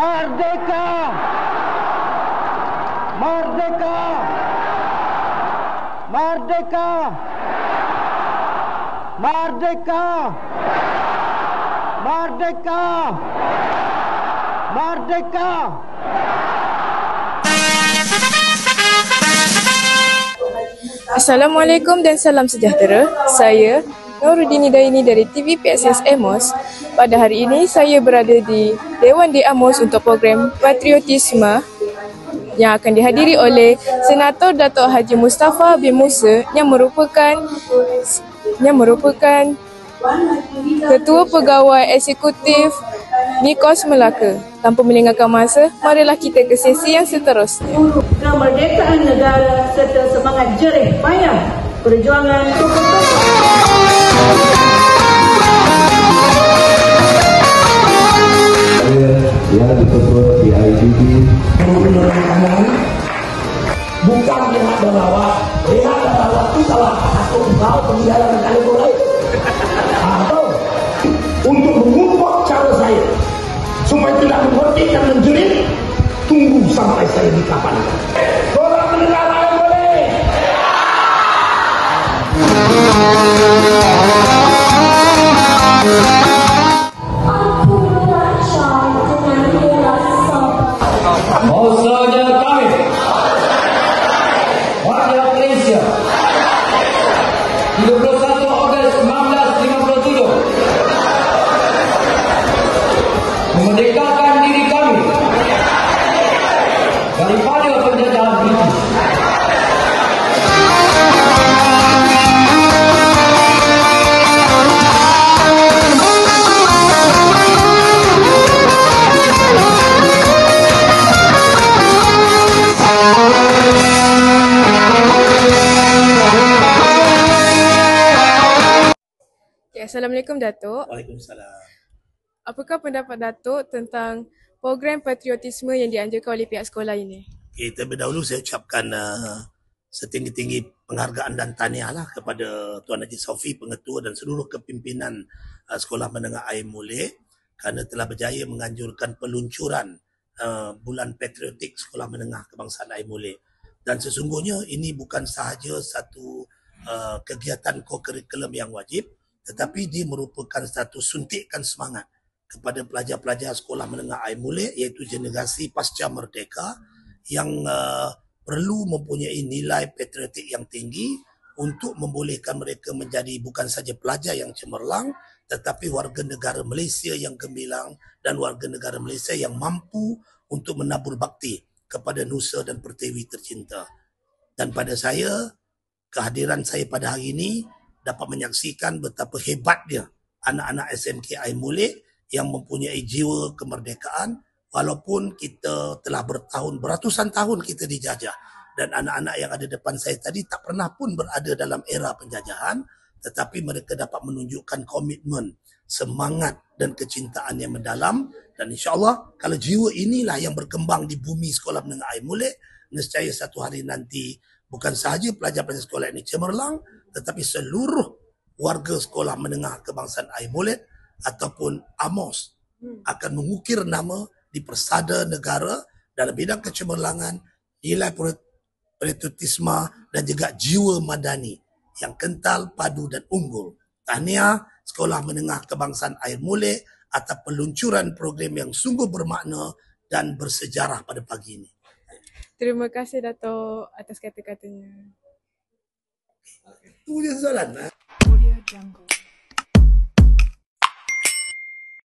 Merdeka! Merdeka! Merdeka! Merdeka! Merdeka! Merdeka! Assalamualaikum dan salam sejahtera. Saya Noruddin Hidaini dari TV PSS Amos. Pada hari ini saya berada di Dewan di Amos untuk program Patriotisme yang akan dihadiri oleh Senator Datuk Haji Mustafa bin Musa yang merupakan Ketua Pegawai Eksekutif Nikos Melaka. Tanpa melengahkan masa, marilah kita ke sesi yang seterusnya. Kemerdekaan negara serta semangat jerih payah perjuangan yang disebut di IDB bukan lihat berlawak, lihat berlawak itu salah satu kau penjara negara bola itu atau untuk mengubah cara saya supaya tidak menghormati dan menjerit. Tunggu sampai saya dikapankan. Orang mendengar ayat boleh. Saudara kami, rakyat Malaysia, 31 Ogos 1957, memerdekakan diri kami daripada penjajahan British. Assalamualaikum Datuk. Waalaikumsalam. Apakah pendapat Datuk tentang program patriotisme yang dianjurkan oleh pihak sekolah ini? Terlebih dahulu saya ucapkan setinggi-tinggi penghargaan dan tahniahlah kepada Tuan Haji Saufi, pengetua dan seluruh kepimpinan Sekolah Menengah Air Molek kerana telah berjaya menganjurkan peluncuran Bulan Patriotik Sekolah Menengah Kebangsaan Air Molek. Dan sesungguhnya ini bukan sahaja satu kegiatan co-curriculum yang wajib, tetapi dia merupakan satu suntikan semangat kepada pelajar-pelajar Sekolah Menengah Air Molek, iaitu generasi pasca merdeka yang perlu mempunyai nilai patriotik yang tinggi untuk membolehkan mereka menjadi bukan saja pelajar yang cemerlang, tetapi warga negara Malaysia yang gemilang dan warga negara Malaysia yang mampu untuk menabur bakti kepada nusa dan pertiwi tercinta. Dan pada saya, kehadiran saya pada hari ini dapat menyaksikan betapa hebatnya anak-anak SMK Air Molek yang mempunyai jiwa kemerdekaan walaupun kita telah beratusan tahun kita dijajah, dan anak-anak yang ada depan saya tadi tak pernah pun berada dalam era penjajahan, tetapi mereka dapat menunjukkan komitmen, semangat dan kecintaan yang mendalam. Dan insyaAllah kalau jiwa inilah yang berkembang di bumi Sekolah Menengah Air Molek, nescaya satu hari nanti bukan sahaja pelajar-pelajar sekolah ini cemerlang, tetapi seluruh warga Sekolah Menengah Kebangsaan Air Molek ataupun AMOS akan mengukir nama di persada negara dalam bidang kecemerlangan, nilai patriotisme dan juga jiwa madani yang kental, padu dan unggul. Tahniah Sekolah Menengah Kebangsaan Air Molek atas peluncuran program yang sungguh bermakna dan bersejarah pada pagi ini. Terima kasih Datuk atas kata-katanya. Itu je soalan.